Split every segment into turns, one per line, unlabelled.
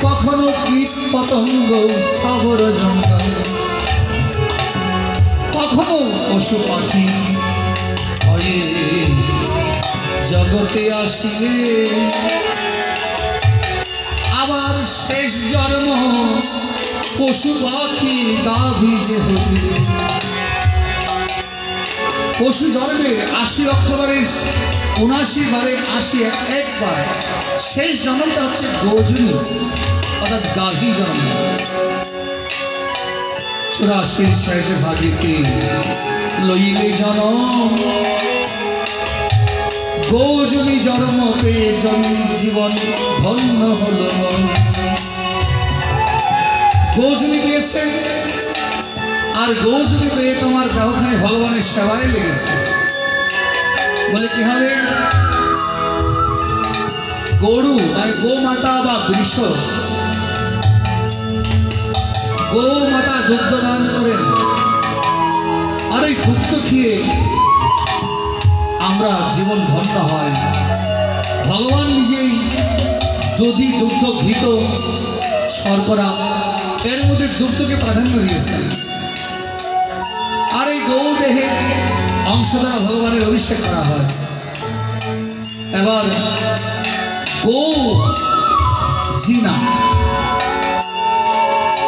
কখনো কীট পতঙ্গ স্থাবর জঙ্গল, কখনো পশু পাখি হয়ে জগতে আসিলে, আবার শেষ জন্ম পশু পাখি গা ভিজে হইলে। পশু জন্মে ৮০ লক্ষ বারে ৭৯ বারে ৮০ একবার, শেষ জন্মটা হচ্ছে গোজনী অর্থাৎ গাভী জন্ম। ৮৪ শেষ ভাগিতে লইলে জন্ম, গোজনী জন্ম পেয়ে জীবন ধন্য হল। গোজনী পেয়েছে, আর গোজনী পেয়ে তোমার দেহখানে ভগবানের সেবায় লেগেছে। বলে কি হবে? গরু মানে গোমাতা বা বৃষ, গোমাতা দুগ্ধ দান করেন, আর এই দুগ্ধ খেয়ে আমরা জীবন ধন্য হয়। ভগবান নিজেই দধি দুগ্ধ ঘৃত শর্করা এর মধ্যে দুগ্ধকে প্রাধান্য দিয়েছেন, আর এই গৌ দেহে অংশ দ্বারা ভগবানের অভিষেক করা হয়। এবার গৌ জিনা,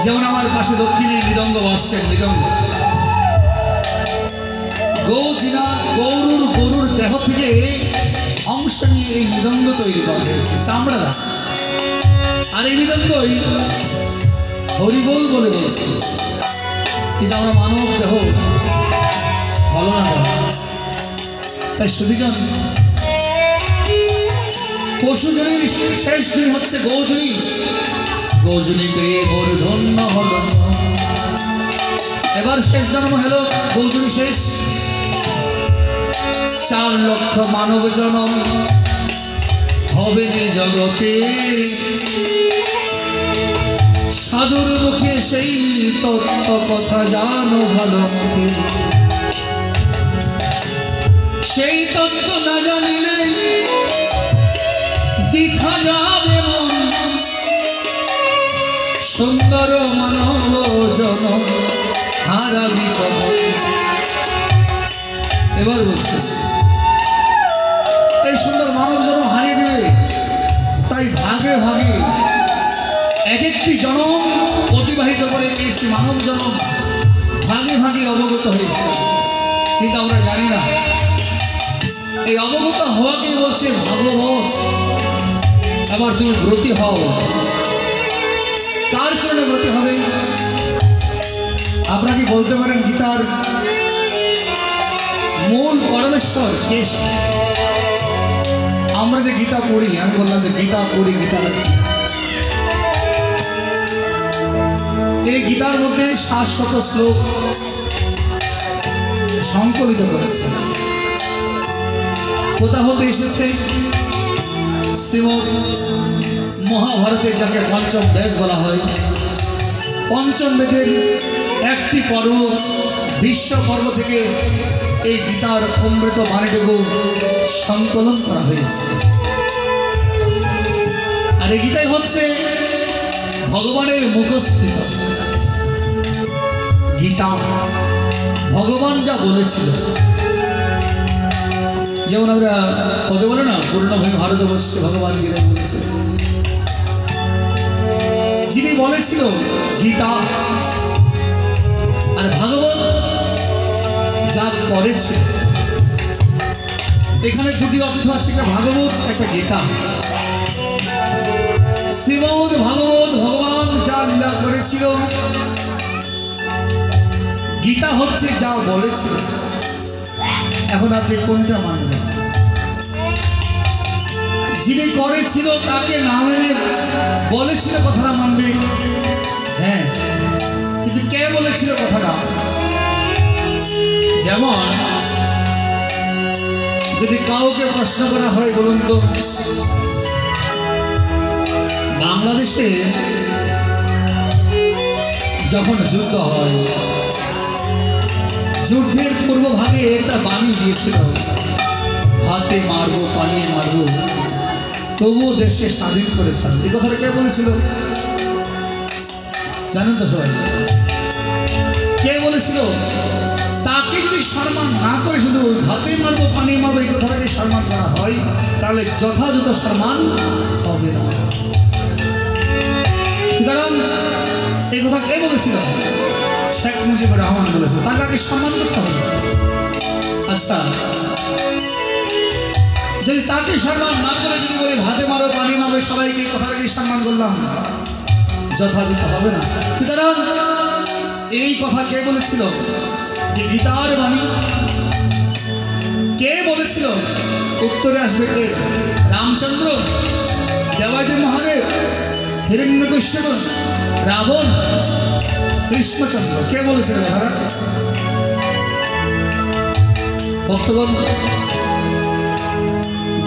যেমন আমার পাশে দক্ষিণে মৃদঙ্গ বসছেন, মৃদঙ্গ গৌ জিনা, গরুর দেহ থেকে অংশ নিয়ে এই মৃদঙ্গ তৈরি করা হয়েছে, চামড়া দা। আর এই মৃদঙ্গই হরিবোল বলে বলছে, কিন্তু আমরা মানব দেহ ভালো না, তাই সুবিজন পশুজনীর শেষ জনী হচ্ছে গৌজনী। গৌজনী পেয়ে বড় ধন্য হল। এবার শেষ জন্ম হলো গৌজনী শেষ। ৪ লক্ষ মানব জনম হবে জগতে, সাধুর মুখে সেই তত্ত্ব কথা জানো ভালো মতে। সেই তত্ত্ব না জানিলে বৃথা যাবে মন, সুন্দর মানব জনম হারাবি কখন। এবার বলছে এই সুন্দর মানব জনম হারিয়ে দেবে, তাই ভাগে ভাগে এক একটি জনম অতিবাহিত করে নিয়েছি। মানব জনম ভাগে ভাগে অবগত হয়েছে, কিন্তু আমরা জানি না। এই অবগত হওয়াকে বলছে ভাগবত। এবার তুমি ব্রতী হও। কার জন্য ব্রতী হবে? আপনারা কি বলতে পারেন গীতার মূল পরমেশ্বর কে? আমরা যে গীতা পড়ি, আমি বললাম যে গীতা পড়ি, গীতা লিখি। এই গীতার মধ্যে ৭০০ শ্লোক সংকলিত করেছে। কোথা হতে এসেছে? শ্রীমদ্ মহাভারতে, যাকে পঞ্চম বেদ বলা হয়। পঞ্চম বেদের একটি পর্ব, বিশ্ব পর্ব থেকে এই গীতার অমৃত বাণীটুকু সংকলন করা হয়েছে। আর এই গীতাই হচ্ছে ভগবানের মুখস্থিত। গীতা ভগবান যা বলেছিল, যেমন আমরা পদে বলে না, পূর্ণভূমি ভারতবর্ষে ভগবান গীতায় বলেছে। যিনি বলেছিল গীতা, আর ভাগবত যা করেছে। এখানে দুটি অর্থ আছে, একটা ভাগবত, একটা গীতা। শ্রীমদ্ ভাগবত ভগবান যা লীলা করেছিল, গীতা হচ্ছে যা বলেছিল। এখন আপনি কোনটা মানবেন? যিনি করেছিল তাকে না মেনে বলেছিল কথাটা মানবে, হ্যাঁ, কিন্তু কে বলেছিল কথাটা? যেমন যদি কাউকে প্রশ্ন করা হয়, বলুন তো বাংলাদেশে যখন যুদ্ধ হয়, যুদ্ধের পূর্বভাগে একটা বাণী দিয়েছিল, হাতে মারবো, পানিয়ে মারবো, তবুও দেশকে স্বাধীন করেছেন। এই কথাটা কে বলেছিল? জানেন তো সবাই কে বলেছিল তাকে যদি সম্মান না করে শুধু হাতে মারবো পানি মারবো এই কথাটাকে সম্মান করা হয় তাহলে যথাযথ সম্মান হবে না। সুতরাং এই কথা কে বলেছিল? শেখ মুজিবুর রহমান বলেছিল তাকে আগে সম্মান করতে হবে। আচ্ছা যদি তাকে সম্মান না করে যদি বলি হাতে মারো পানি মারবে সবাইকে কথাটাকে সম্মান করলাম যথাযথ হবে না। সুতরাং এই কথা কে বলেছিল যে গীতার বাণী কে বলেছিল? উত্তরে আসবে কে? রামচন্দ্র, দেবাজি মহাদেব, হিরণ্যকশ্যপ, রাবণ, কৃষ্ণচন্দ্র কে বলেছিল কথাটা? ভক্তগণ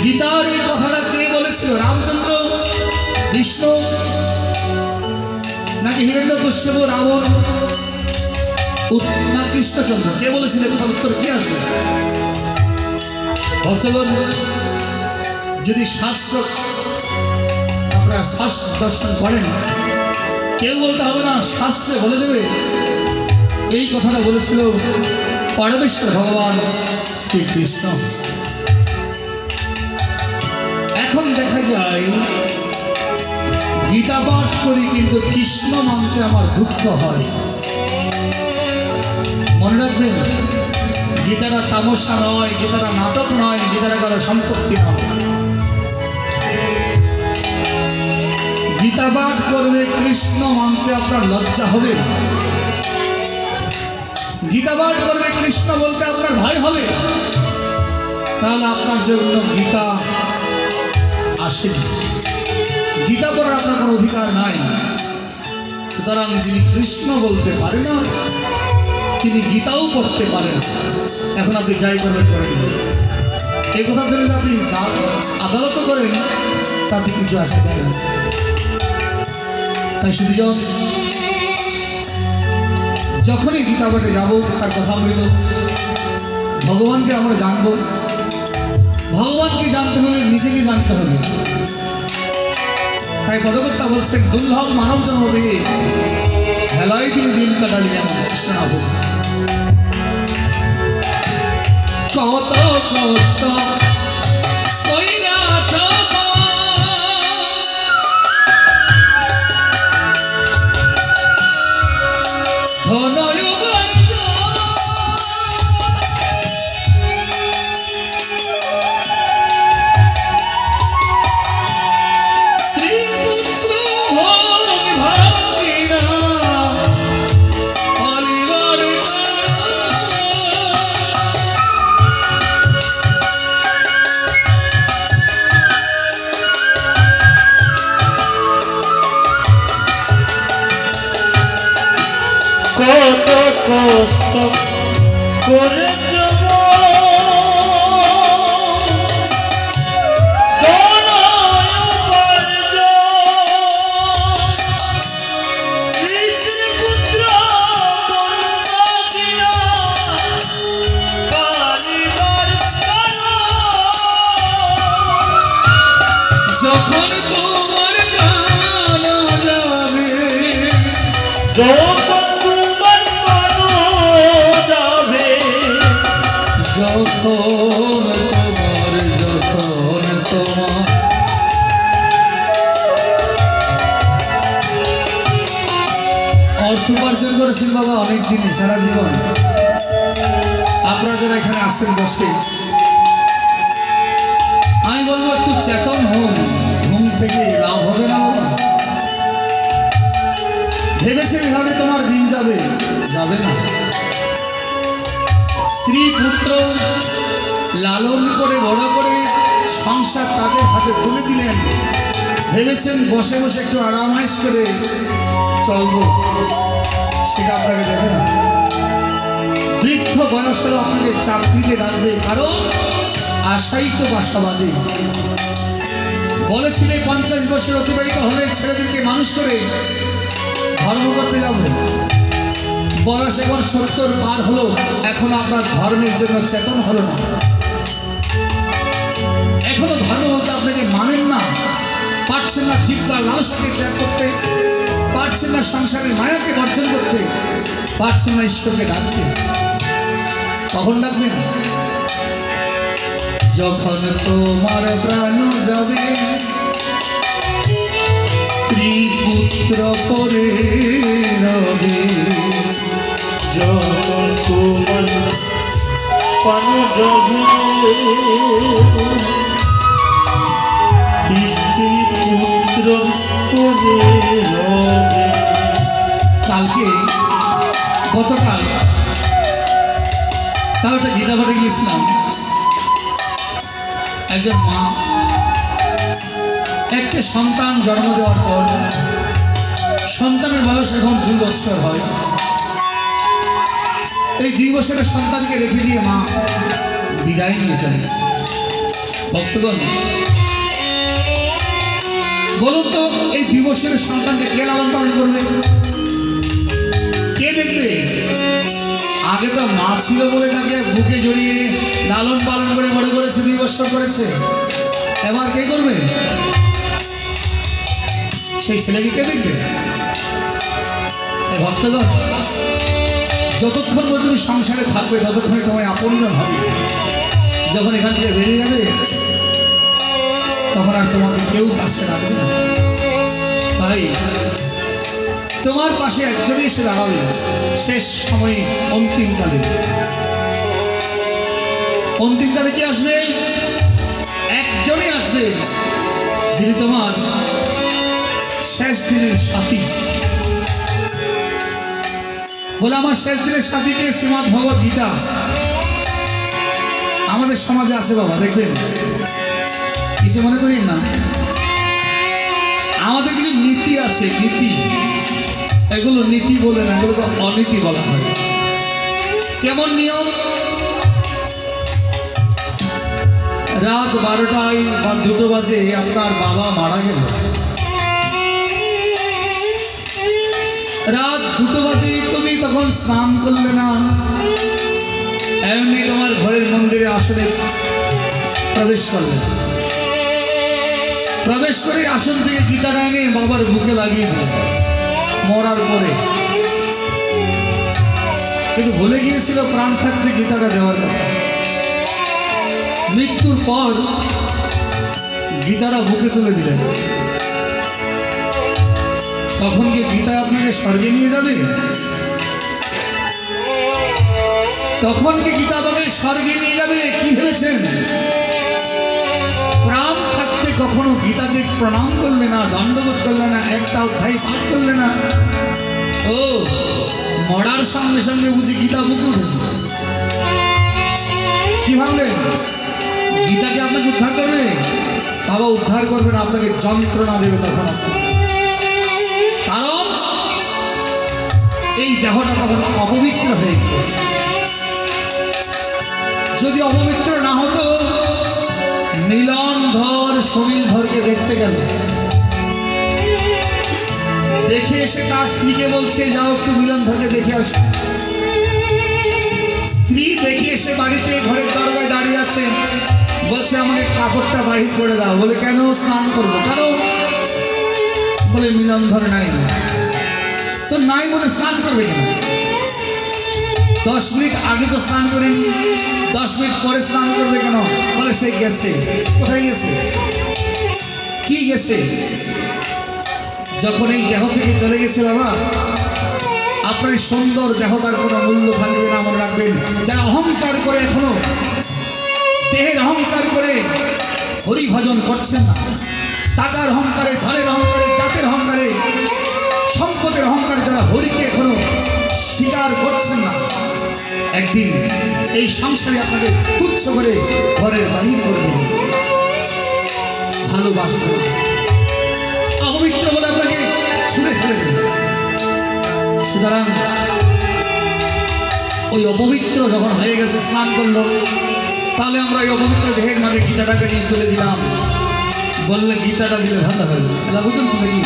গীতার এই কথাটা কে বলেছিল? রামচন্দ্র, বিষ্ণু নাকি হিরণ্যকশ্যপ, রাবণ না কৃষ্ণচন্দ্র? কে বলেছিল? কথা উত্তর কে আসবে? ভক্তগণ যদি শাস্ত্র আপনারা শাস্ত্র দর্শন করেন কেউ বলতে হবে না, শাস্ত্রে বলে দেবে এই কথাটা বলেছিল পরমেশ্বর ভগবান শ্রীকৃষ্ণ। এখন দেখা যায় গীতা পাঠ করি কিন্তু কৃষ্ণ মানতে আমার দুঃখ হয়। মনে রাখবেন গীতাটা তামসা নয়, গীতাটা নাটক নয়, গীতাটা কারো সম্পত্তি নয়। গীতা পাঠ করবে কৃষ্ণ মানতে আপনার লজ্জা হবে। গীতা পাঠ করবে কৃষ্ণ বলতে আপনার ভয় হবে, তাহলে আপনার জন্য গীতা আসেনি, গীতা পড়ার আপনার কোনো অধিকার নাই। সুতরাং যিনি কৃষ্ণ বলতে পারে না তিনি গীতাও পড়তে পারেন। এখন আপনি যাই করবেন করেন, এই কথার জন্য আপনি আদালত করেন তাতে কিছু আসে যায় না। তাই শুধু যখনই গীতা পাঠে যাবো তার কথা মৃত ভগবানকে আমরা জানবো। ভগবানকে জানতে হলে নিজেকে জানতে হবে। তাই পদকর্তা বলছেন দুর্লভ মানব জন্ম দিয়ে হেলায় তিনি দিন কাটালিলেন কৃষ্ণ। কত কষ্ট কইরাছ ধনয় বন্ধ শ্রীপুত্র ভোগ ভাগিনা
কত কষ্ট করে যাব
যখন তোমার প্রাণ যাবে
যখন তোমার প্রাণ যাবে
যখন তোমার অর্থ উপার্জন করেছেন বাবা অনেক দিন সারা জীবন। আপনারা যারা এখানে আসছেন বসে আমি বলবো একটু চেতন হন, ঘুম থেকে লাভ হবে না বাবা। ভেবেছেন এভাবে তোমার দিন যাবে, যাবে না। স্ত্রী পুত্র লালন করে বড় করে সংসার তাদের হাতে তুলে দিলেন, ভেবেছেন বসে বসে একটু আরামাইশ করে চলবো, সেটা আপনাকে দেবে না। বৃদ্ধ বয়সেও আপনাকে চাকরিতে রাখবে, কারণ আশাই তো বাসাবাদী। বলেছিলে 50 বছর অতিবাহিত হলে ছেলেদেরকে মানুষ করে ধর্ম করতে যাবো, বয়স এখন 70 পার হলো, এখন আপনার ধর্মের জন্য চেতন হলো না। এখনো ধর্ম বলতে আপনাকে মানেন না, পারছেন না জিব্বার লালসাকে ত্যাগ করতে, পারছেন না সংসারের মায়া ভাবনাকে বর্জন করতে পারছেন না ঈশ্বরকে ডাকতে। কখন ডাকবেন? যখন তোমার প্রাণ যাবে স্ত্রী পুত্র পরে রবে,
যখন তোমার পান যাবে স্ত্রী পুত্র করে রবে।
কালকে গতকাল তাও একটা গীতা পাঠে গিয়েছিলাম। একজন মা একটা সন্তান জন্ম দেওয়ার পর সন্তানের বয়স এখন 2 বছর হয়। এই 2 বছরের সন্তানকে রেখে দিয়ে মা বিদায় নিয়ে চলে। ভক্তগণ, বলুন তো এই 2 বছরের সন্তানকে কে লালন পালন করবে? কে দেখবে? আগে তো মা ছিল বলে তাকে বুকে জড়িয়ে লালন পালন করে বড় করেছে, 2 বছর করেছে। এবার কে করবে? সেই ছেলেকে কে দেখবে? ভক্তগণ, যতক্ষণ তুমি সংসারে থাকবে ততক্ষণ তোমায় আপনজন হবে। যখন এখান থেকে বেরিয়ে যাবে তখন আর তোমাকে কেউ কাছে রাখবে না। তাই তোমার পাশে একজনই এসে দাঁড়াবে শেষ সময়ে, অন্তিমকালে। অন্তিমকালে কি আসবে? একজনই আসবে যিনি তোমার শেষ দিনের সাথী। বলে আমার শেষ দিনের সাথীকে শ্রীমদ্ ভগবদ গীতা আমাদের সমাজে আছে বাবা, দেখবেন কিছু মনে করি না। আমাদের কিছু নীতি আছে, নীতি। এগুলো নীতি বলে না, এগুলোকে অনীতি বলা হয়। কেমন নিয়ম? রাত 12টায় বা 2টো বাজে আপনার বাবা মারা গেল, রাত 2টো বাজে তুমি তখন স্নান করলে না, এমনি তোমার ঘরের মন্দিরে আসনে প্রবেশ করলে। প্রবেশ করে আসন থেকে গীতাটা এনে বাবার বুকে লাগিয়ে দিল মরার পরে। কিন্তু ভুলে গিয়েছিল প্রাণ থাকতে গীতাটা দেওয়ার কথা। মৃত্যুর পর গীতাটা বুকে তুলে দিলেন। তখন কি গীতা আপনাকে স্বর্গে নিয়ে যাবে? তখন কি গীতা আপনাকে স্বর্গে নিয়ে যাবে? কি ভেবেছেন? প্রাণ থাকতে কখনো গীতাকে প্রণাম করলে না, দণ্ডবোধ করলে না, একটা অধ্যায় পাঠ করলে না। ও মরার সঙ্গে সঙ্গে বুঝি গীতা বুকে উঠেছে। কি ভাবলেন গীতাকে আপনাকে উদ্ধার করবে? বাবা উদ্ধার করবেন, আপনাকে যন্ত্রণা দেবে তখন। কারণ এই দেহটা তখন অপবিত্র হয়ে গিয়েছে। যদি অপবিত্র না হতো, নীলন্ধর সমীরধরকে দেখতে গেল, দেখে এসে তার স্ত্রীকে বলছে যাও একটু নীলন্ধরকে দেখে আসো। স্ত্রী দেখে এসে বাড়িতে ঘরের দরজায় দাঁড়িয়ে আছে, বলছে আমাকে কাপড়টা বাহির করে দাও। বলে কেন? স্নান করবো। কারণ বলে নীলন্ধর নাই। তো নাই বলে স্নান করবে কেন? 10 মিনিট আগে তো স্নান করেনি, 10 মিনিট পরে স্নান করবে কেন? বলে সে গেছে। কোথায় গেছে? কি গেছে? যখন এই দেহ থেকে চলে গেছে বাবা, আপনার সুন্দর দেহটার কোনো মূল্য থাকবে না। মনে রাখবেন, যারা অহংকার করে এখনো দেহের অহংকার করে হরি ভজন করছেন না, টাকার অহংকারে, ধনের অহংকারে, জাতের অহংকারে, সম্পদের অহংকারে যারা হরিকে এখনো স্বীকার করছেন না, একদিন এই সংসারে আপনাকে তুচ্ছ করে ঘরের বাহির করে দেবে। ভালোবাসবে অপবিত্র বলে আপনাকে ছুঁড়ে ফেলে দেবে। সুতরাং ওই অপবিত্র যখন হয়ে গেছে, স্নান করলো, তাহলে আমরা ওই অপবিত্র দেহের মাঝে গীতাটাকে নিয়ে তুলে দিলাম। বললে গীতাটা দিলে ভালো হয়। তাহলে বুঝুন তো নাকি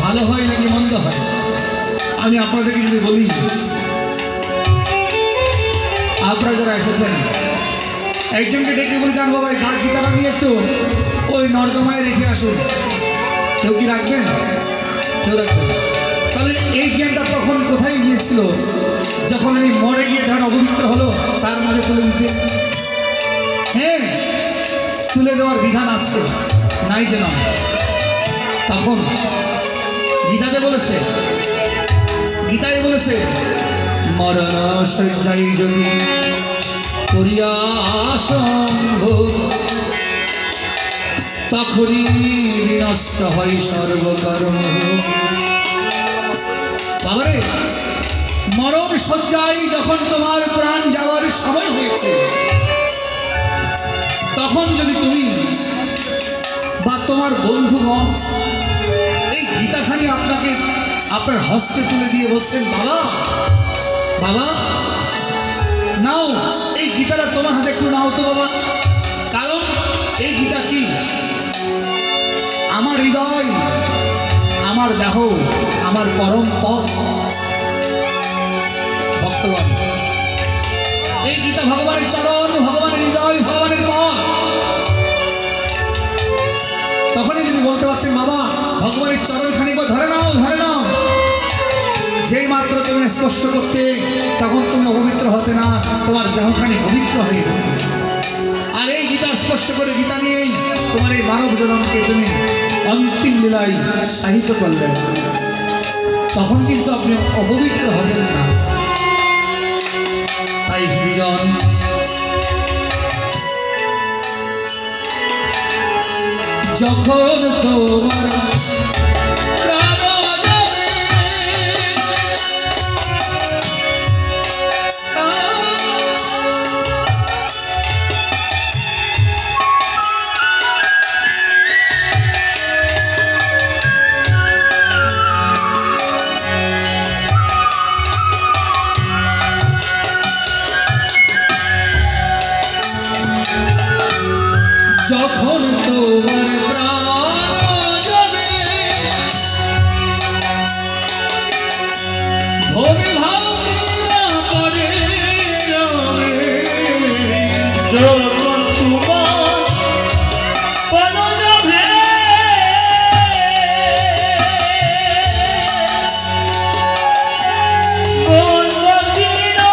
ভালো হয় নাকি মন্দ হয়? আমি আপনাদেরকে যদি বলি, আপনারা যারা এসেছেন একজনকে ডেকে বলে যান বাবা গীতাটা নিয়ে একটু ওই নর্দমায় রেখে আসুন, কেউ কি রাখবেন? কেউ রাখবেন? তাহলে এই জ্ঞানটা তখন কোথায় গিয়েছিল যখন উনি মরে গিয়ে ধর অপবিত্র হলো তার মাঝে তুলে দিতে? হ্যাঁ, তুলে দেওয়ার বিধান আছে, নাই যেন। তখন গীতাতে বলেছে, গীতায় বলেছে মরণ শয্যায় যদি করিয়া সম্ভোগ তখনই বিনষ্ট হয় সর্বকর্ম। বাবারে, মরণ শয্যায় যখন তোমার প্রাণ যাওয়ার সময় হয়েছে তখন যদি তুমি বা তোমার বন্ধুগণ এই গীতাখানি আপনাকে আপনার হস্তে তুলে দিয়ে বলছেন বাবা বাবা নাও, এই গীতাটা তোমার হাতে একটু নাও তো বাবা। কারণ এই গীতা কি? আমার হৃদয়, আমার দেহ, আমার পরম পথ। ভক্তগণ, এই গীতা ভগবানের চরণ, ভগবানের হৃদয়, ভগবানের পথ। তখনই যদি বলতে পারতেন বাবা ভগবানের চরণ খানিক ধরে নাও, ধরে নাও, যেই মাত্র তুমি স্পর্শ করতে তখন তুমি অপবিত্র হতে না, তোমার দেহখানি পবিত্র হয়ে যেত। আর এই গীতা স্পর্শ করে গীতা নিয়েই তোমার এই মানব জনমকে তুমি অন্তিম লীলায় সাহিত্য করলেন, তখন কিন্তু আপনি অপবিত্র হবেন না। তাই বিজন যখন তোমার যখন তোমার প্রাণ যাবে ভবে ভাবনা করে রবে,
যখন তোমার প্রাণ যাবে মন বাঁচিনা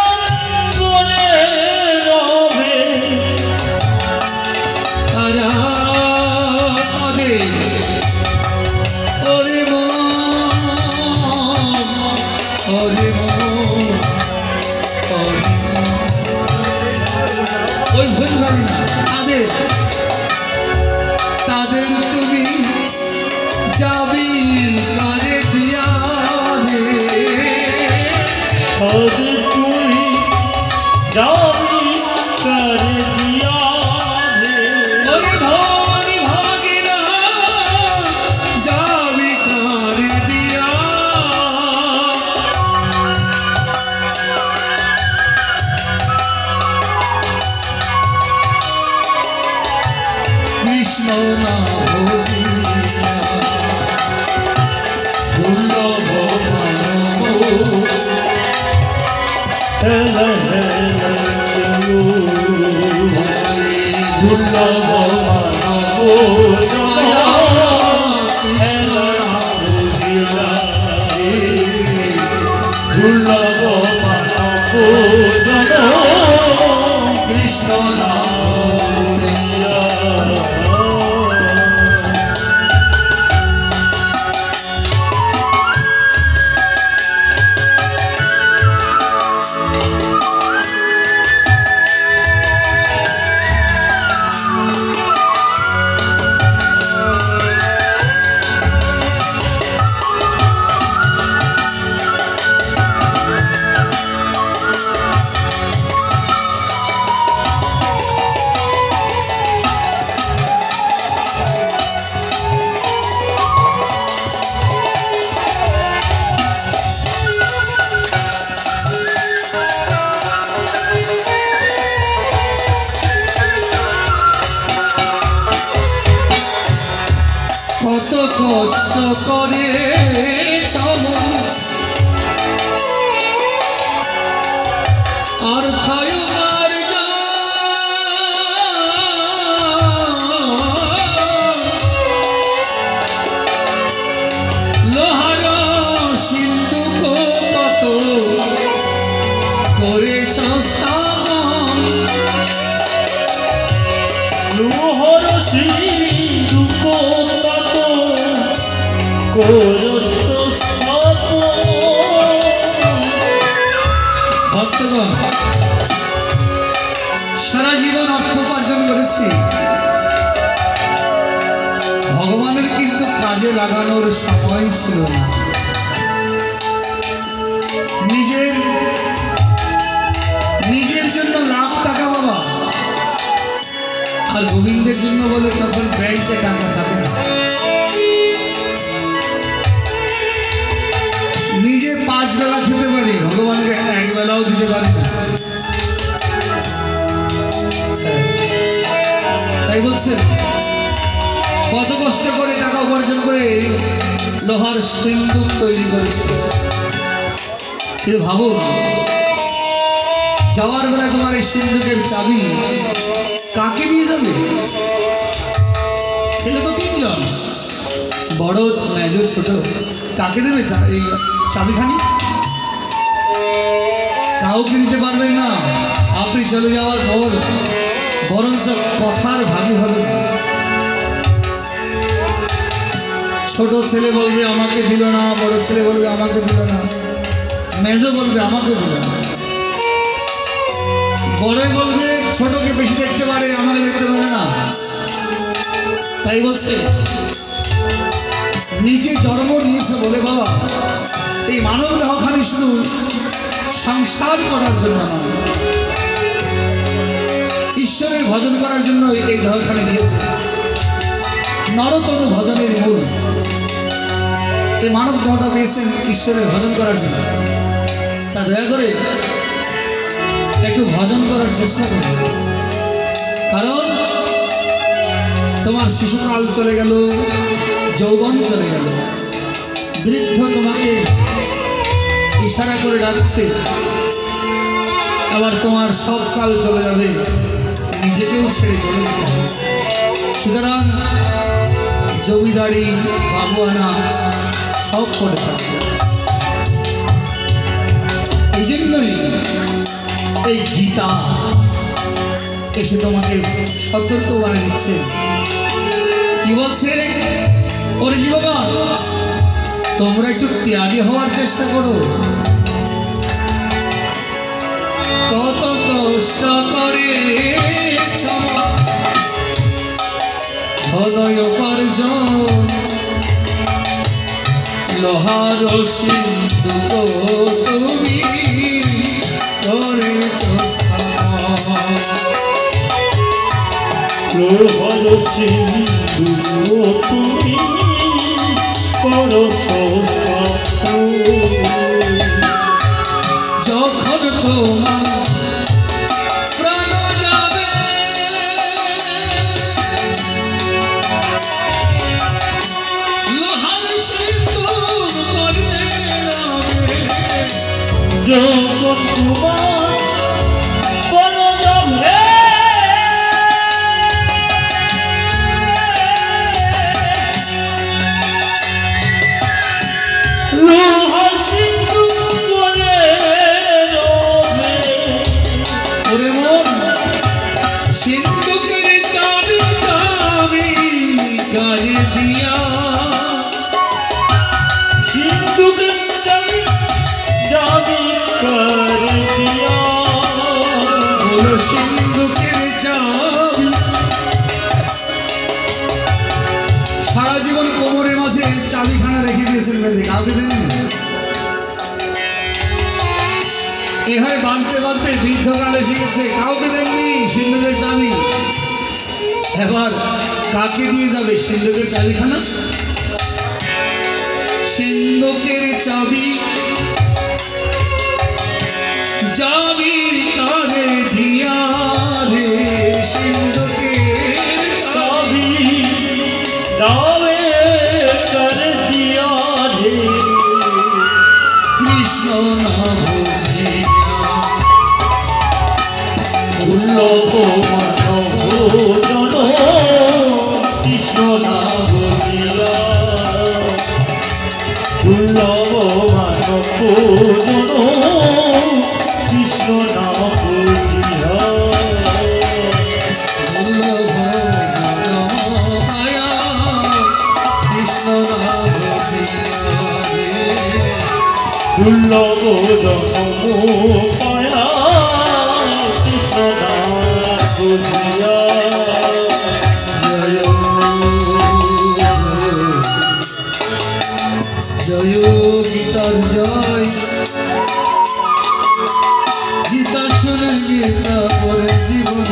করে রবে,
তারা কাঁদে ওরে মন, ওরে মন, ওরে মন। ওই ভুল ভাবি না, তাদের তাদের তুমি যাবি করে দিয়া রে,
আজ তুমি যাবি করে দিয়া রে,
ওরে ধরি ভাগিনা যাবি করে দিয়া। কৃষ্ণ না ভজিয়া দুর্লভ মানব,
হেলা হেলা
দুর্লভ মানব
হেলা বুঝিলা দুর্লভ মানব
কৃষ্ণ নাম কত কষ্ট করে আর খায় মার লোহার সিন্ধু কত
করস্ত স্থাপন
ভক্তগণ, সারা জীবন অর্থ উপার্জন করেছি, ভগবানের কিন্তু কাজে লাগানোর সময় ছিল না। নিজের জন্য লাখ টাকা বাবা, আর গোবিন্দের জন্য বলে তখন ব্যাংকে টাকা থাকে না। নিজে 5 বেলা খেতে পারি, ভগবানকে 1 বেলাও দিতে পারি না। তাই বলছেন কত কষ্ট করে টাকা উপার্জন করে লোহার সিন্দুক তৈরি করেছে। কিন্তু ভাবুন, যাওয়ার বেলা তোমার এই সিন্দুকের চাবি কাকে নিয়ে যাবে? ছেলে তো 3 জন, বড়, মেজ, ছোট, কাকে দেবে এই চাবিখানি? কাউকে দিতে পারবেন না। আপনি চলে যাওয়ার পর বরঞ্চ কথার ভাগী হবে। ছোট ছেলে বলবে আমাকে দিল না, বড় ছেলে বলবে আমাকে দিল না, মেজ বলবে আমাকে দিল না, বড় বলবে ছোটকে বেশি দেখতে পারে, আমাকে দেখতে পারে না। তাই বলছে নিজে জন্ম নিয়েছে বলে বাবা এই মানব দেহখানি শুধু সংসার করার জন্য নয়, ঈশ্বরের ভজন করার জন্য এই দেহখানি দিয়েছে। নরতনু ভজনের মূল, এই মানব দেহটা পেয়েছেন ঈশ্বরের ভজন করার জন্য। তা দয়া করে একটু ভজন করার চেষ্টা করো, কারণ তোমার শিশুকাল চলে গেল, যৌবন চলে গেল, বৃদ্ধ তোমাকে ইশারা করে ডাকছে, আবার তোমার সব কাল চলে যাবে, নিজেকেও ছেড়ে চলে যেতে হবে। সুতরাং জমিদারি, বাবুয়ানা সব করে থাকবে। এই জন্যই এই গীতা এসে তোমাকে সতর্ক বানিয়ে দিচ্ছে। কি বলছে? ওরে জীবগণ, তোমরা একটু ত্যাগী হওয়ার চেষ্টা করো। কত কষ্ট করে হলয় উপার্জন, লোহার সিন্ধুক তুমি করেছ স্থাপন।
লোহার সিন্ধুক তুমি করস্ত স্থাপন।
যখন তোমার প্রাণ যাবে, লোহার সিন্দুক করে রবে।
যখন তোমার প্রাণ যাবে, লোহার সিন্দুক করে রবে।
ওরে মন, সিন্ধুকের চাবি চাবি কারে দিয়া,
সিন্ধুকের চাবি চাবি করে দিয়া।
বলো সিন্ধুকের চাবি। সারা জীবন কোমরের মাঝে চাবিখানা রেখে দিয়েছেন, বেঁধে কাউকে দেননি। এভাবে বাঁধতে বাঁধতে বৃদ্ধকাল এসে গেছে, কাউকে দেননি সিন্ধুকের চাবি। এবার কাকে দিয়ে যাবে সিন্ধুকের চাবিখানা? সিন্ধুকের চাবি যাবি কারে দিয়া রে, সিন্ধুকের চাবি
চাবি যাবে করে দিয়া রে।
কৃষ্ণ না বুঝে
দুর্লভ মানব জন কৃষ্ণ না বুঝিয়া। দুর্লভ মানব জন কৃষ্ণ না বুঝিয়া।
কৃষ্ণ না বুঝে
দুর্লভ জনম পায়া কৃষ্ণ নাম বুঝিয়া
জয় গীতার জয় গীতা শুনে গীতা পরে জীবন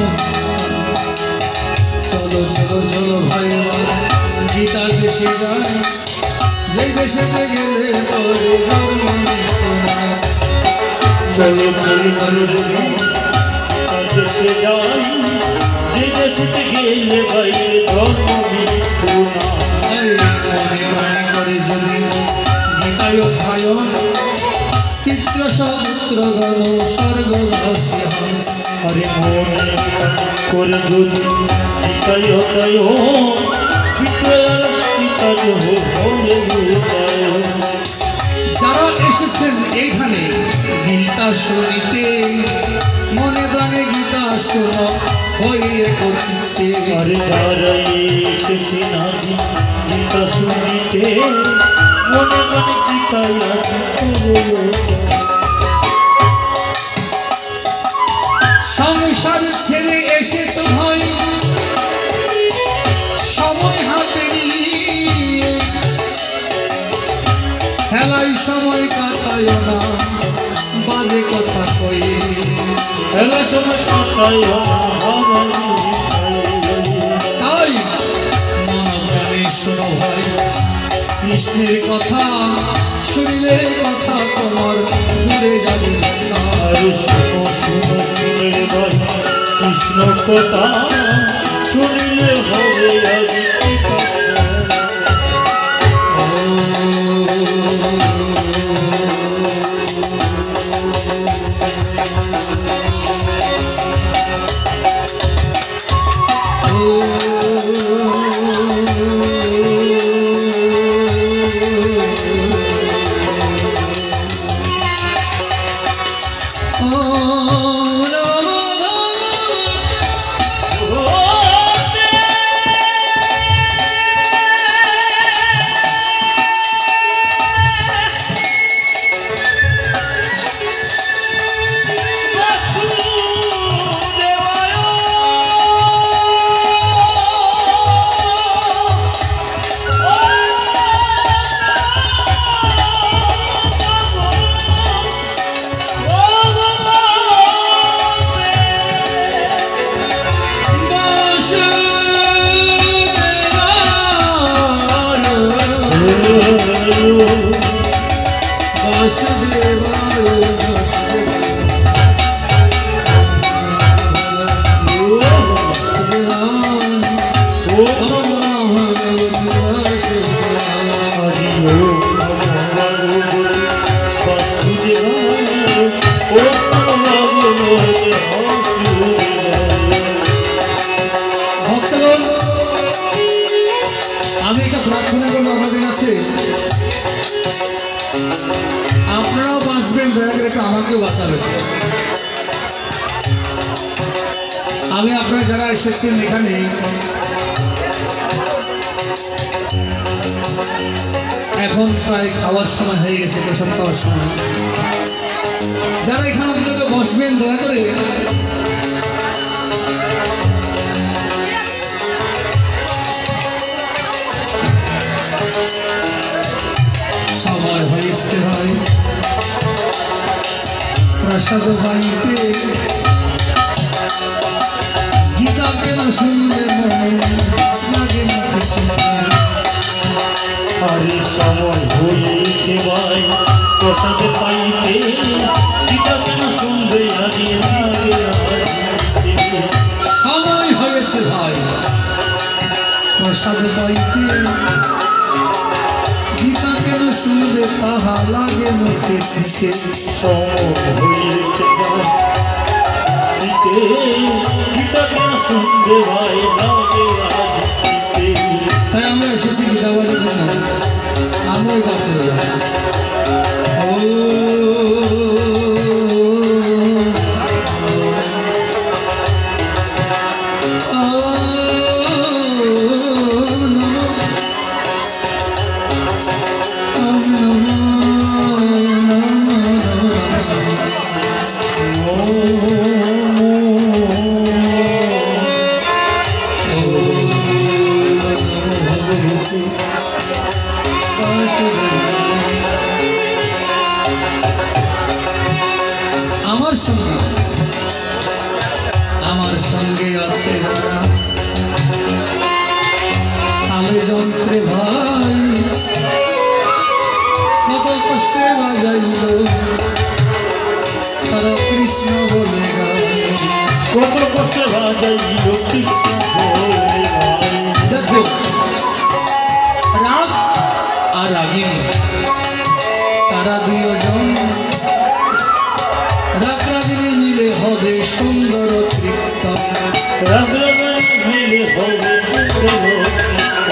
চলো চলো চলো ভাই গীতার দেশে যাই যেই দেশেতে গেলে পরে জন্ম
চলো চলো চলো যদি দেশে যাই যে দেশেতে গেলে বাইরে ধর্ম মৃত্যু না
প্রাণী করে যদি গীতায় অধ্যায়ন পিতৃ সহস্রগণ স্বর্গবাসী হন
হরে মনে করে যদি গীতায় অধ্যায়
যারা এসেছেন এইখানে গীতা শুনিতে মনে প্রাণে গীতা শোন হইয়ে চিত্তে
আরে যারা এসেছে নাকি গীতা শুনিতে মনে মনে গীতায়
সংসার ছেড়ে এসেছ ভাই সময় হাতে নিয়ে খেলায় সময় কাটায় না বাজে কথা কয়ে
খেলা সময় কাটায়
তাই মনে শোনো ভাই কৃষ্ণের কথা শুনলে কথা তোমার দূরে যাবে
আর শুনো শুনো শুনে ভাই কৃষ্ণ কথা শুনিলে হবে আগে
আমি একটা প্রার্থনা করবো আপনাদের কাছে আপনারাও বাঁচবেন দয়া করে একটু আমাকেও বাঁচাবেন আমি আপনারা যারা এসেছেন এখানে এখন প্রায় খাওয়ার সময় হয়ে গেছে প্রসাদ খাওয়ার সময় যারা এখানে অন্তত বসবেন দয়া করে সময় হয়েছে ভাই প্রসাদ পাইতে গীতা কেন শুনলে মনে লাগে না
আরে সময় হয়েছে ভাই প্রসাদ পাইতে গীতা কেন শুনবে আগে আগে
সময় হয়েছে ভাই প্রসাদ পাইতে গীতা কেন শুনবে তাহা লাগে মুখে থেকে
সময় হয়েছে ভাই গীতা কেন শুনবে ভাই লাগে আগে
তাই আমরা এসেছি গীতাবাড়ির জন্য আমরাই পাঠ করে যাব নমো কত কষ্টে বাজাইল তারা কৃষ্ণ বলে গায়।
কত কষ্টে বাজাইল কৃষ্ণ বলে গায়।
দেখো রাগ আর রাগিনী তারা দুজন রাগ রাগিনী মিলে হবে সুন্দর তৃপ্ত।
রাগ রাগিনী মিলে হবে সুন্দর তৃপ্ত।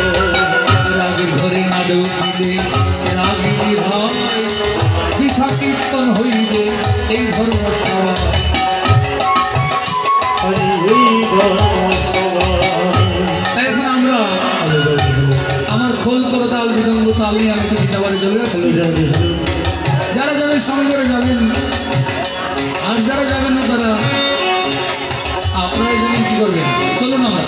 রাগের ঘরে না ঢুকিলে রাগিনী ভাব পিঠা কীর্তন হইবে এই ধর্মসভা। এখন আমরা আমার খোল করে তাল মৃদঙ্গ তাল নিয়ে আমি গীতাবাড়ি চলে যাচ্ছি। যারা যাবেন সঙ্গে করে যাবেন, আর যারা যাবেন না তারা আপনারা জানেন কি করবেন। চলুন আমরা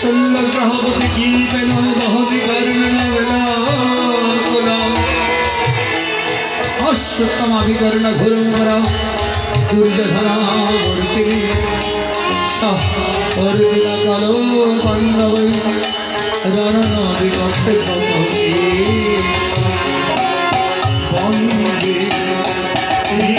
शल्यग्रहपति की बेला बहुत कर्मणा बेला कुला अश्वत्थमाभिकर्ण घुरमुरा दुर्योधना मूर्ति सह अर्जुन कालो पांडव रण विकटे पहुँची वंदे श्री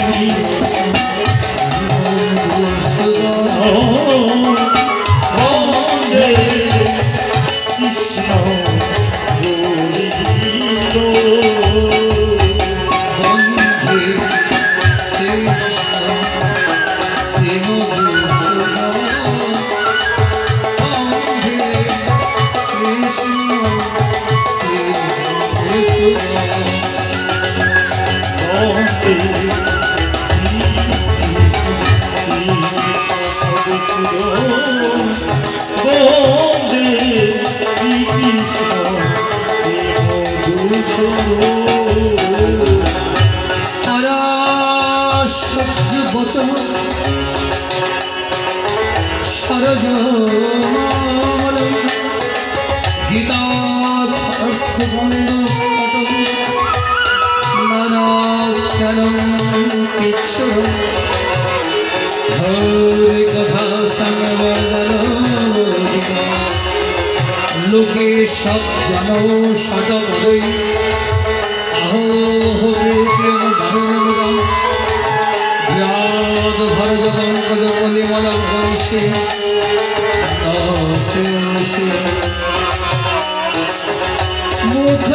वचन सरज गीता अर्थबंध नानाक्षरम किच्छर हरि कथा संवर्धन लोके सब जनो षटपदे अहो प्रेम धर्म याद भरत पंकज कलिमल वंशे मुख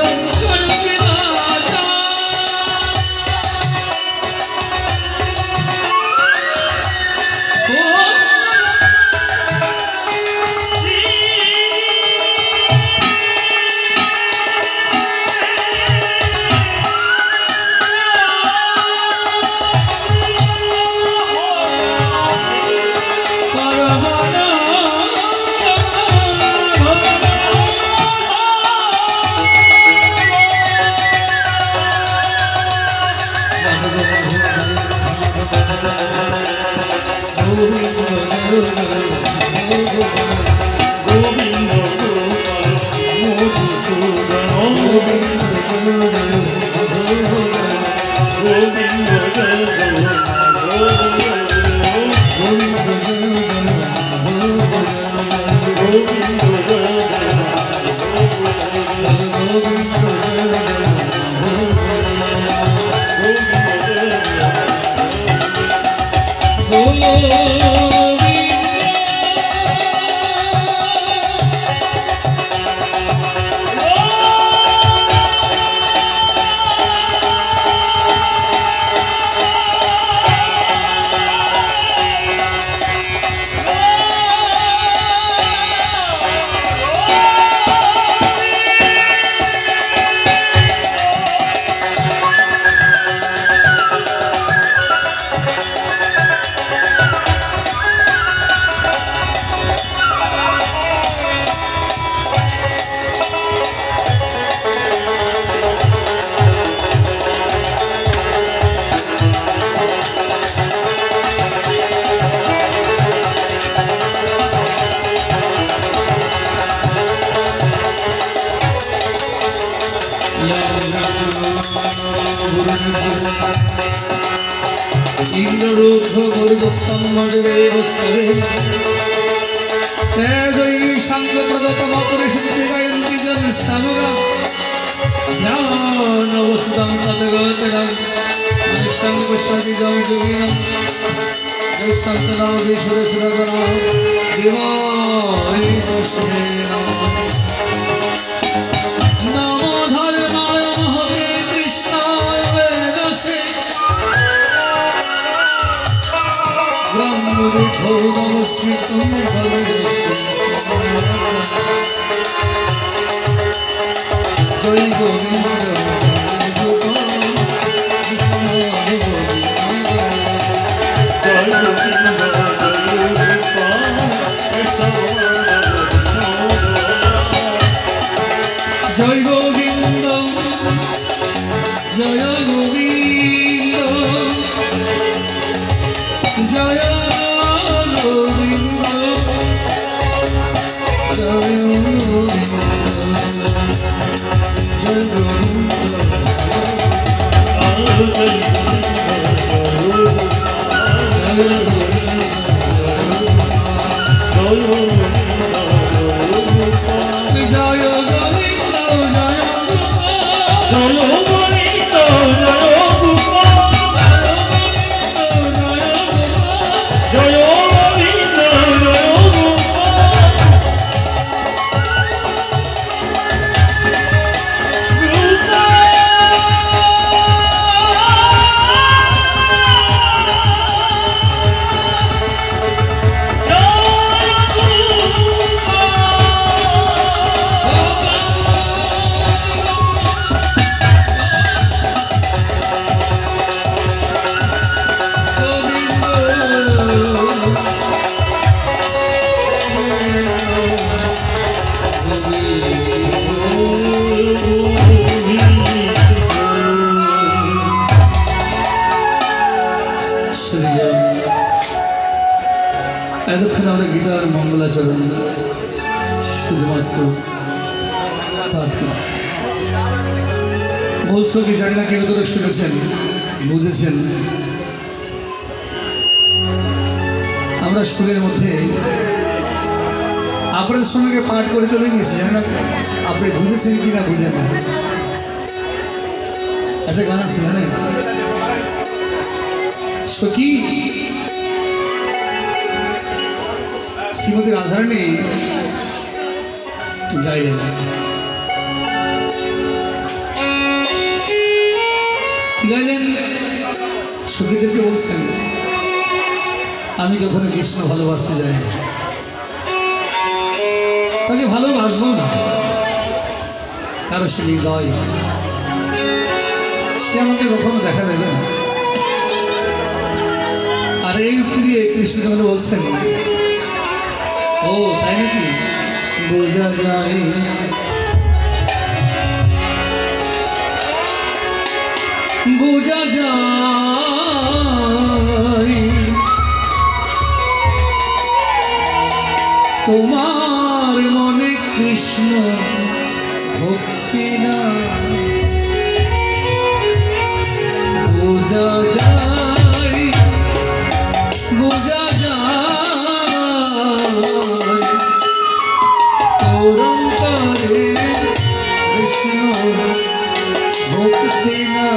এতক্ষণ আমরা গীতার মঙ্গলাচরণ শুধুমাত্র পাঠ করছি। বলছো কি জানি না, কেউ তোরা শুনেছেন, বুঝেছেন। আমরা সুরের মধ্যে আপনাদের সঙ্গে পাঠ করে চলে গিয়েছি, জানি না আপনি বুঝেছেন কি না বুঝেন না। একটা গান আছে জানেন, সখী শ্রীমতী রাধারানী গাইলেন, গাইলেন সখীদেরকে বলছেন, আমি কখনো কৃষ্ণ ভালোবাসতে যাই না, তাকে ভালোবাসবো না, কারো সে হৃদয়, সে আমাকে কখনো দেখা দেবে না। আর এই উক্তি দিয়ে কৃষ্ণ বলছেন, ও তাই নাকি, বোঝা যায় বোঝা যায় তোমার মনে কৃষ্ণ ভক্তি না, বোঝা যায় বোঝা যায় তোর অন্তরে কৃষ্ণ ভক্তি না,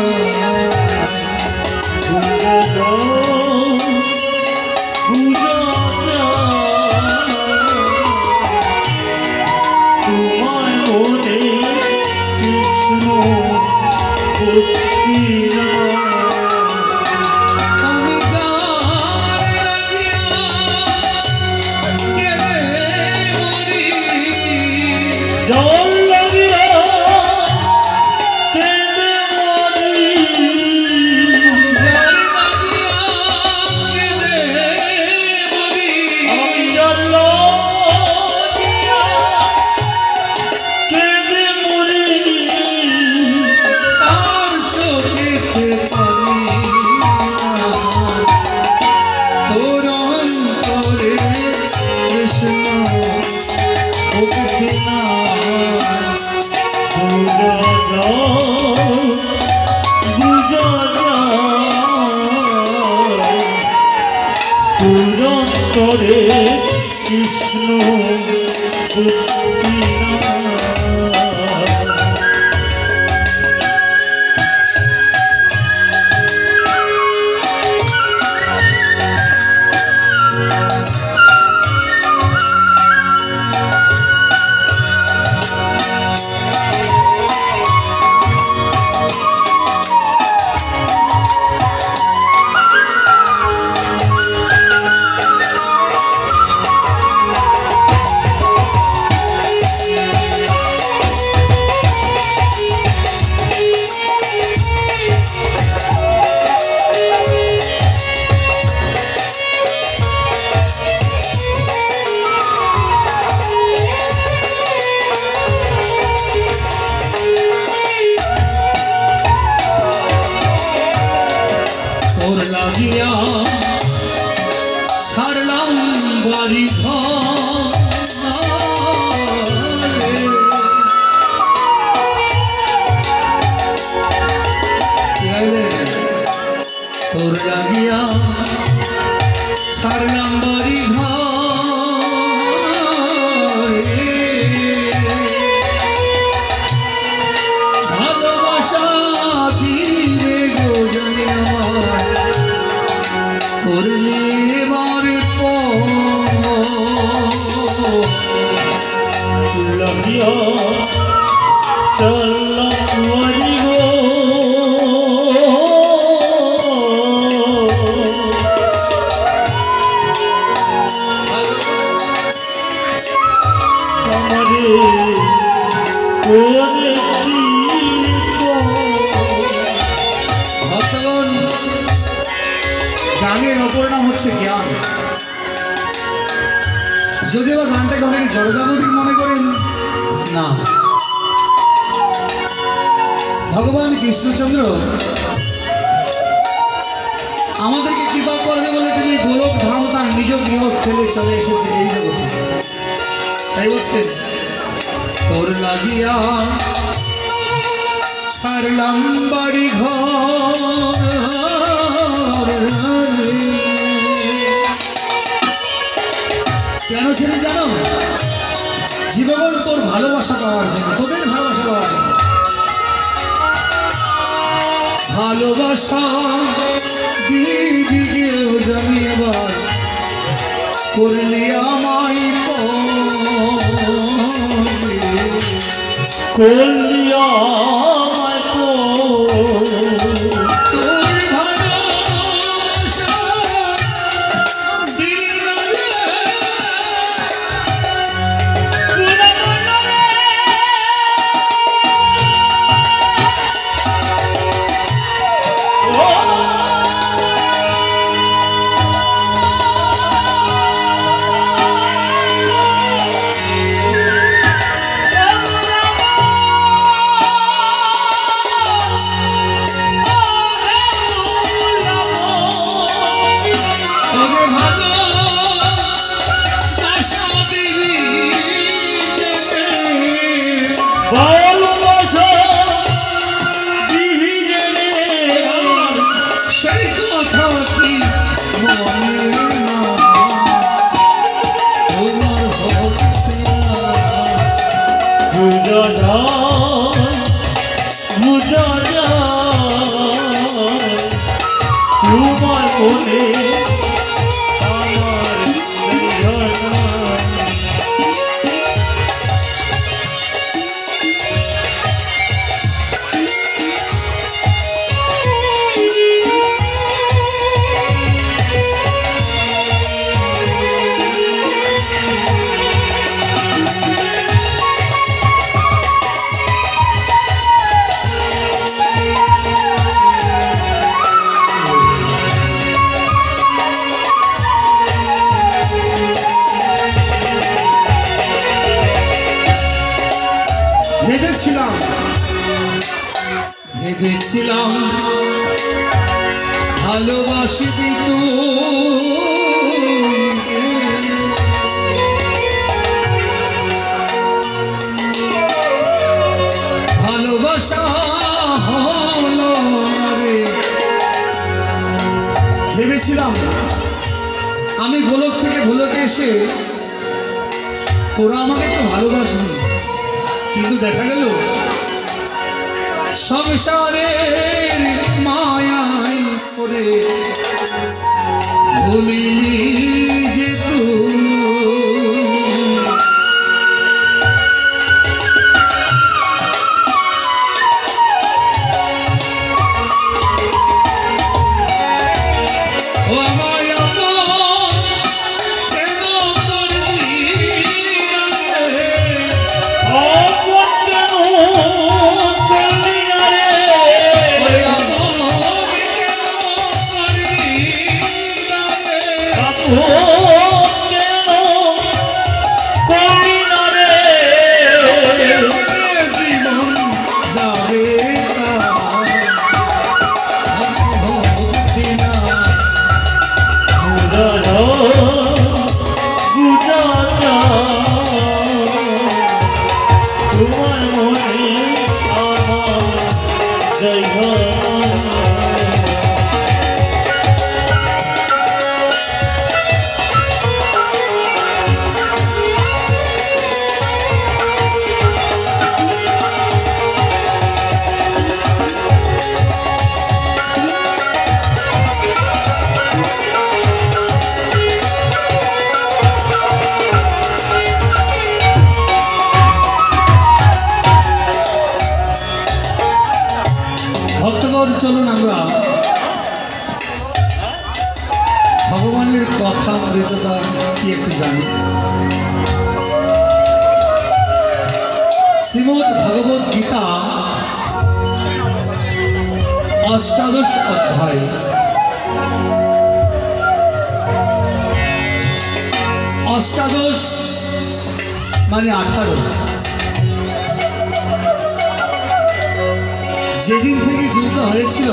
তোমার মনে কৃষ্ণ ভক্তি না।
আমি গান লাগিয়া গেলে মরি,
জল লাগিয়া কেঁদে মরি,
গান লাগিয়া গেলে মরি,
আমি জল লাগিয়া কেঁদে মরি,
তার চোখেতে পানি তোর অন্তরে কৃষ্ণ ভক্তি না,
বুঝা যায় বুঝা যায় তোর অন্তরে কৃষ্ণ ভক্তি না।
তোর লাগিয়া সারলাম বাড়ি ঘর, লাগিয়া ছাড়লাম বাড়ি ঘর ভালোবাসা দিবে গো জানি আমার করলে এবার
লাগিয়া চললাম বাড়ি গো আমারে করেছি
ভক্তগণ গানের অপর নাম হচ্ছে জ্ঞান। যদিও বা গানটাকে অনেকে জড়জাগতিক মনে করেন, না, ভগবান কৃষ্ণচন্দ্র আমাদেরকে কৃপা করবে বলে তিনি গোলক ধাম তার নিজ গৃহ ফেলে চলে এসেছে এই জগতে। তাই বলছেন তোর লাগিয়া ছাড়লাম বাড়ি ঘর কেন ছেড়ে জানো? জীবন তোর ভালোবাসা পাওয়ার জন্য, তোদের ভালোবাসা পাওয়ার জন্য। ভালোবাসা দিদি কেউ জানি এবার করলি আমায়
কলিয়া
ভেবেছিলাম ভালোবাসিবি ভালোবাসা হলো রে। ভেবেছিলাম আমি গোলক থেকে ভুলকে এসে তোরা আমাকে একটু ভালোবাসবি, কিন্তু দেখা গেল সংসারের মায়ায় করে ভুলিনি যে তুই। ও আমায় আপন কেন করলি না রে?
আপন কেন করলি না রে?
ওরে আপন কেন করলি না রে?
আপন
চলুন আমরা ভগবানের কথা মৃততা কি একটু জানি। শ্রীমদ্ ভগবত গীতা অষ্টাদশ অধ্যায়, অষ্টাদশ মানে 18। যেদিন থেকে যুদ্ধ হয়েছিল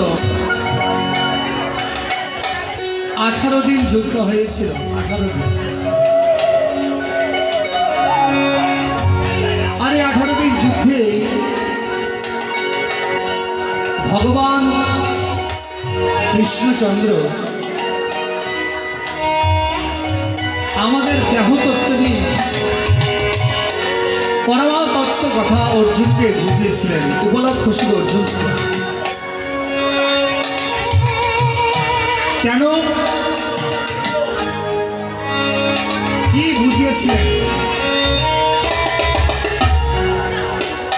18 দিন যুদ্ধ হয়েছিল, 18 দিন। আর এই 18 দিন যুদ্ধে ভগবান কৃষ্ণচন্দ্র আমাদের দেহতত্ত্ব নিয়ে পরমাতত্ত্ব কথা অর্জুনকে বুঝিয়েছিলেন। উপলক্ষ ছিল অর্জুন ছিল। কেন কি বুঝিয়েছিলেন?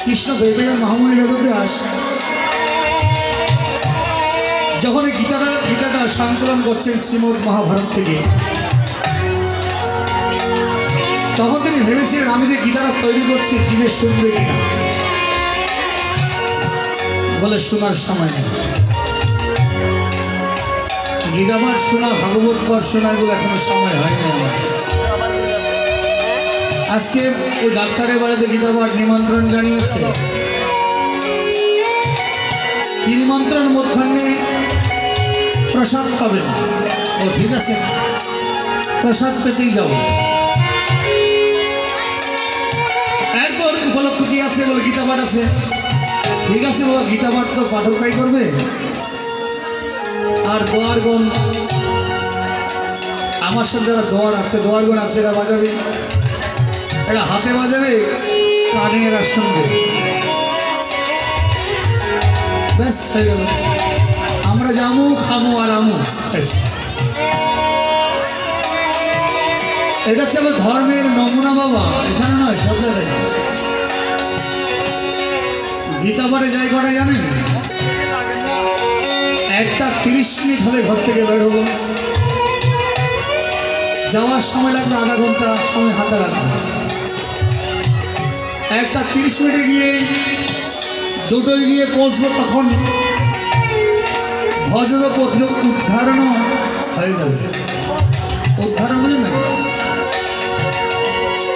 কৃষ্ণ দৈবের মহামণি বেদব্যাস যখন গীতাটা সংকলন করছেন শ্রীমদ্ মহাভারত থেকে, তখন তিনি ভেবেছিলেন আমি যে গীতাটা তৈরি করছি জীবে শুনবে কিনা। বলে শোনার সময় নেই, গীতাপাঠ শোনা, ভাগবত পাঠ শোনা এগুলো এখনো সময় হয়নি আমার। আজকে ওই ডাক্তারের বাড়িতে গীতাপাঠ নিমন্ত্রণ জানিয়েছে। কি নিমন্ত্রণ? মধ্যাহ্নে প্রসাদ পাবেন। ও ঠিক আছে, প্রসাদ পেতেই যাবো। এরপর উপলক্ষ কি আছে? বলে গীতা পাঠ আছে। ঠিক আছে বাবা, গীতা পাঠ তো পাঠকাই করবে। আর দোয়ারগণ, আমার সাথে যারা দোয়ারগণ আছে এরা বাজাবে, এরা হাতে বাজাবে, কানে এরা শুনবে। ব্যাস হয়ে গেল। আমরা যাবো, খামো আর আমো। এটা হচ্ছে আমার ধর্মের নমুনা বাবা, এখানে নয়, সব জায়গায়। গীতা পাঠে যাই কটা জানেন? একটা 30 মিনিট হলে ঘর থেকে বের হবো, যাওয়ার সময় লাগবে আধা ঘন্টা, সময় হাতে রাখবো। একটা 30 মিনিটে গিয়ে দুটোয় গিয়ে পৌঁছবো, তখন ভজর উদ্ধারণও হয়ে যাবে। উদ্ধারণ বুঝলেন না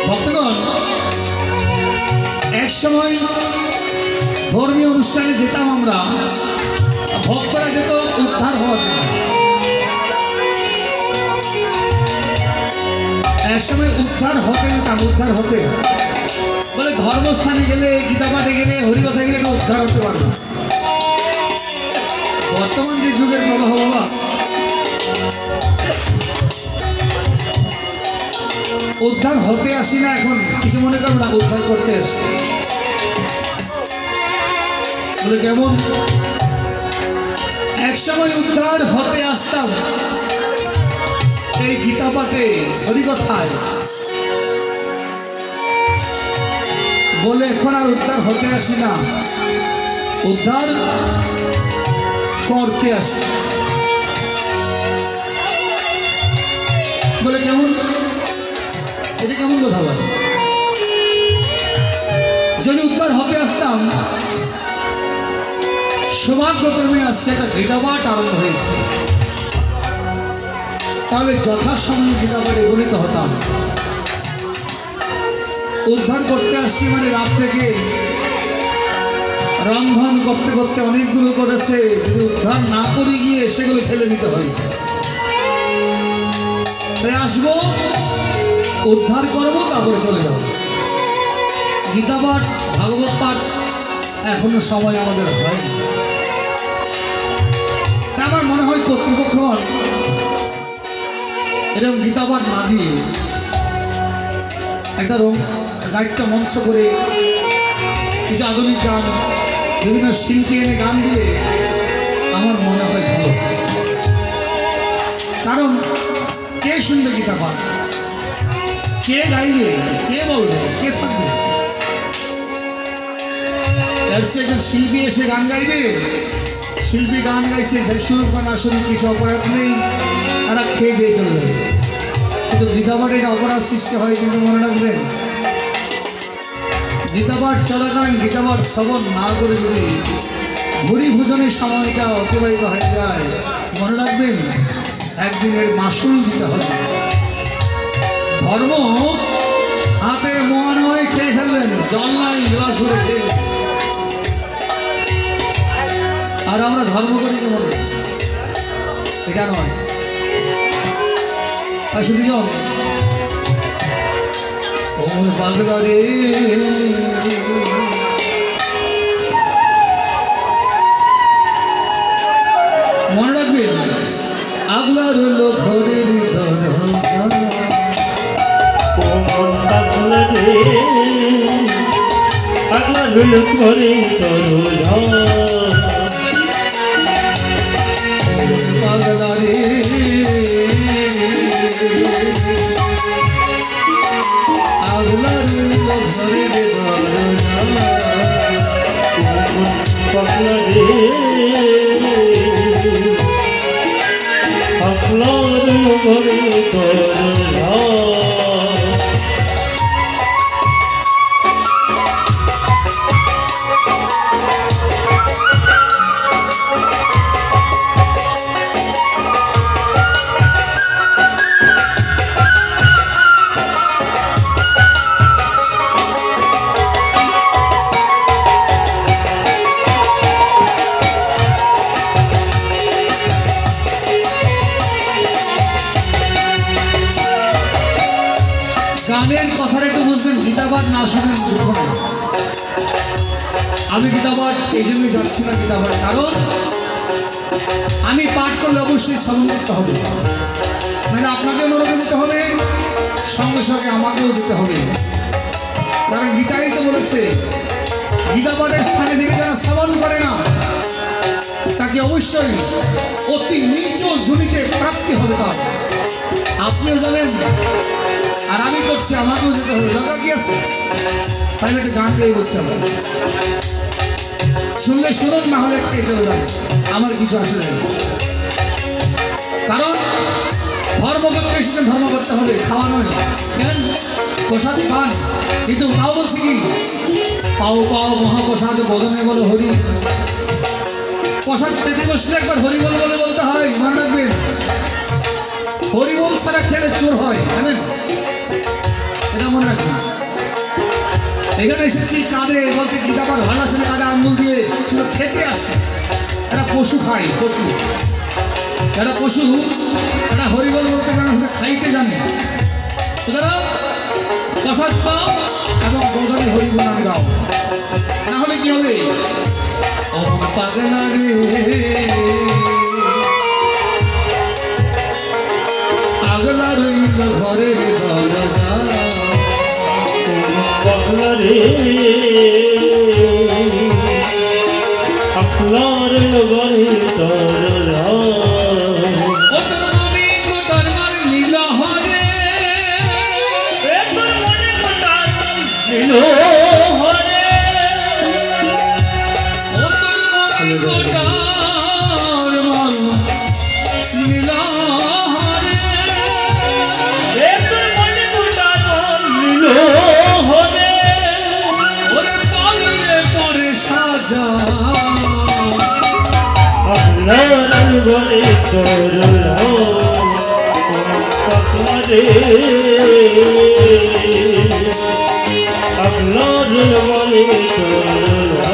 ভক্তগণ? এক সময় ধর্মীয় অনুষ্ঠানে যেতাম আমরা, ভক্তরা যেত উদ্ধার হওয়ার জন্য। এক সময় উদ্ধার হতে যেতাম, উদ্ধার হতে বলে ধর্মস্থানে গেলে, গীতা পাঠে গেলে, হরিকথায় গেলে উদ্ধার হতে পারবে। বর্তমান যে যুগের প্রবাহ বাবা, উদ্ধার হতে আসি না এখন, কিছু মনে করবো না, উদ্ধার করতে আসি। বলে কেমন? এক সময় উদ্ধার হতে আসতাম এই গীতা পাঠে, হরিকথায়। বলে এখন আর উদ্ধার হতে আসি না, উদ্ধার করতে আসি। বলে কেমন? এটা কেমন কথা বলে? যদি উদ্ধার হতে আসতাম, সৌভাগ্যক্রমে আসছে একটা গীতাপাঠ আরম্ভ হয়েছে, তাহলে যথাসময়ে গীতাপাঠে উপনীত হতাম। উদ্ধার করতে আসছি মানে রাত থেকে রন্ধন করতে করতে অনেকগুলো করেছে, যদি উদ্ধার না করে গিয়ে সেগুলো ফেলে দিতে হয়। তাই আসবো, উদ্ধার করবো, তারপরে চলে যাবো। গীতা পাঠ, ভাগবত পাঠ এখনো সময় আমাদের হয়নি। আমার মনে হয় কর্তৃপক্ষ এরকম গীতা পাঠ না দিয়ে একটা দায়িত্ব মঞ্চ করে কিছু আধুনিক গান, বিভিন্ন শিল্পী এনে গান দিলে আমার মনে হয় ভালো। কারণ কে শুনবে গীতা পাঠ? কে গাইবে? কে বলবে? কে থাকবে? এর চেয়ে একজন শিল্পী এসে গান গাইবে, শিল্পী গান গাইছে, সেই সুর বা না শুরু কিছু অপরাধ নেই, তারা খেয়ে দিয়ে চলে যাবে। কিন্তু গীতাপাঠে এটা অপরাধ সৃষ্টি হয়, কিন্তু মনে রাখবেন গীতাপাঠ চলাকালীন গীতাপাঠ শ্রবণ না করে যদি ভুরি ভোজনের সময়টা অতিবাহিত হয়ে যায়, মনে রাখবেন একদিনের মাসুল দিতে হবে। ধর্ম হাতের মোয়া নয়, খেয়ে ফেলবেন, জল নাই গ্লাস ধরে খেয়ে। আর আমরা ধর্ম করি কেমন, এটা নয়। আর শুধু জন ওর পাগলা রে, মনে রাখবেন আগলা রইল ঘরের দরজা।
ও মন পাগলা রে, পাগলা হইল ঘরে দরজা।
পাগলা রে, আগলা রইল ঘরের দরজা।
পাগলা রে, পাগলা হইল ঘরে দরজা।
গানের কথাটা একটু বুঝবেন, গীতাপাঠ না শোনেন দুঃখ নেই। আমি গীতাপাঠ এই জন্যই যাচ্ছি না গীতাপাঠ, কারণ আমি পাঠ করলে অবশ্যই শ্রবণ করতে হবে, মানে আপনাকেও নরকে দিতে হবে, সঙ্গে সঙ্গে আমাকেও দিতে হবে। কারণ গীতাই তো বলেছে গীতাপাঠের স্থানে থেকে যারা শ্রবণ করে না তাকে অবশ্যই অতি নিচ ঝুলিতে প্রাপ্তি হবে তার। আপনিও যাবেন আর আমি করছি, আমাকেও যেতে হবে, দরকার কি আছে? তাই একটা গান দিয়ে বলছি, আমরা শুনলে শুনুন, না হলে কে চলে যাবে, আমার কিছু আসলে নেই। কারণ ধর্ম করতে এসেছেন, ধর্ম করতে হবে, খাওয়া নয়। কেন প্রসাদ খান, কিন্তু তাও বলছি কি পাও পাও মহাপ্রসাদ বদনে বলো হরি। প্রসাদ পেতে বসলে একবার হরি বল বলে বলতে হয়, মনে রাখবেন। হরিবল ছাড়া খেলে চোর হয়, জানেন, এটা মনে রাখবেন। এখানে এসেছি কাঁদে, বলছে গীতাপাঠ ভালো আছে না, কাঁদে আঙ্গুল দিয়ে শুধু খেতে আসে। এরা পশু খায়, পশু, এরা পশু, এরা হরিবল বলতে জানে, শুধু খাইতে জানে। সুতরাং প্রসাদ পাও এবং বদলে হরিবল নামে দাও, না হলে কি হবে? পাগলা রে, আগলা রইল ঘরের দরজা।
পাগলা রে, পাগলা রইল ঘরে দরজা।
ও তোর মনে কোটার মার নীল হরে,
তোর মনে কোটার নীল হরে,
ও তোর মনে কোটার মার নীল হরে,
তোর মনে কোটার নীল হরে।
ওরে পাগলে পরে সাজা,
আপনার ঘরে দরজা। পাগলা রে, আপনার ঘরে দরজা।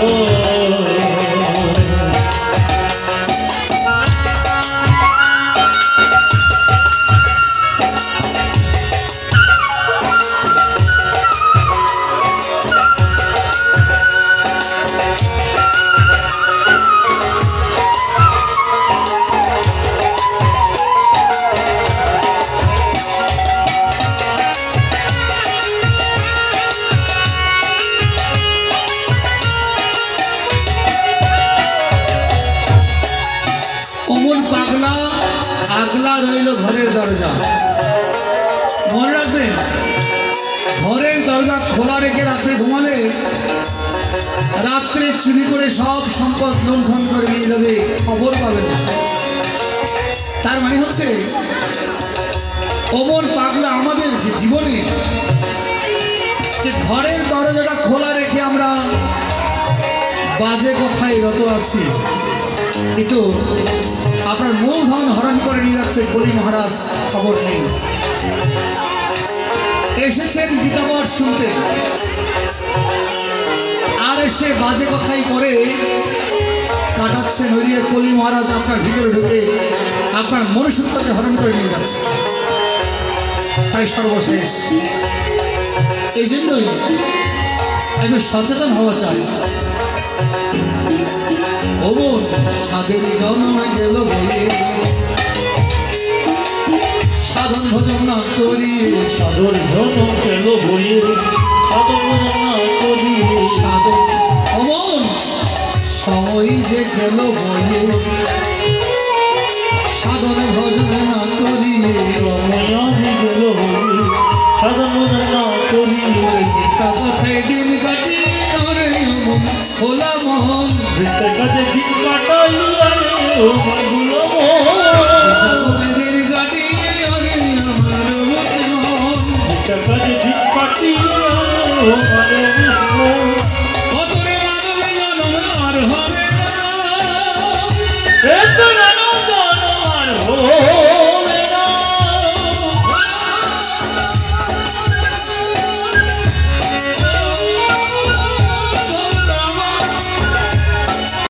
পাগলা আগলা রইল ঘরের দরজা। মনে রাখবেন ঘরের দরজা খোলা রেখে রাত্রে ঘুমালে রাত্রে চুরি করে সব সম্পদ লুণ্ঠন করে নিয়ে যাবে, খবর পাবেন না। তার মানে হচ্ছে ওমর পাগলা আমাদের যে জীবনে যে ঘরের দরজাটা খোলা রেখে আমরা বাজে কথায় রত আছি, কিন্তু আপনার মূলধন হরণ করে নিয়ে যাচ্ছে কলি মহারাজ, খবর নেই। এসেছেন গীতাপাঠ শুনতে, আর এসে বাজে কথাই করে কাটাচ্ছেন, ওইদিকে কলি মহারাজ আপনার ভিতরে ঢুকে আপনার মনুষ্যত্বকে হরণ করে নিয়ে যাচ্ছে। তাই সর্বশেষ এই জন্যই একটু সচেতন হওয়া চাই। ওমর সাদের জন্ম গেল বলে সাধন ভজন না করিয়ে,
সাধন ভজন গেল বলে সাধন ভজন না করিয়ে,
সাধন ওমর সময় যে গেল বলে সাধন ভজন না করিয়ে,
সময় আজি গেল বলে সাধন ভজন না করিয়ে,
কথায় দিন কাটিয়ে ওরে ওমর খোলা মন,
বৃত্তের কাছে দিন কাটাই ও মাগুলো
দিন কাটিয়ে ওরে আমার মন,
বৃত্তের কাছে দিন কাটিয়ে ও মানে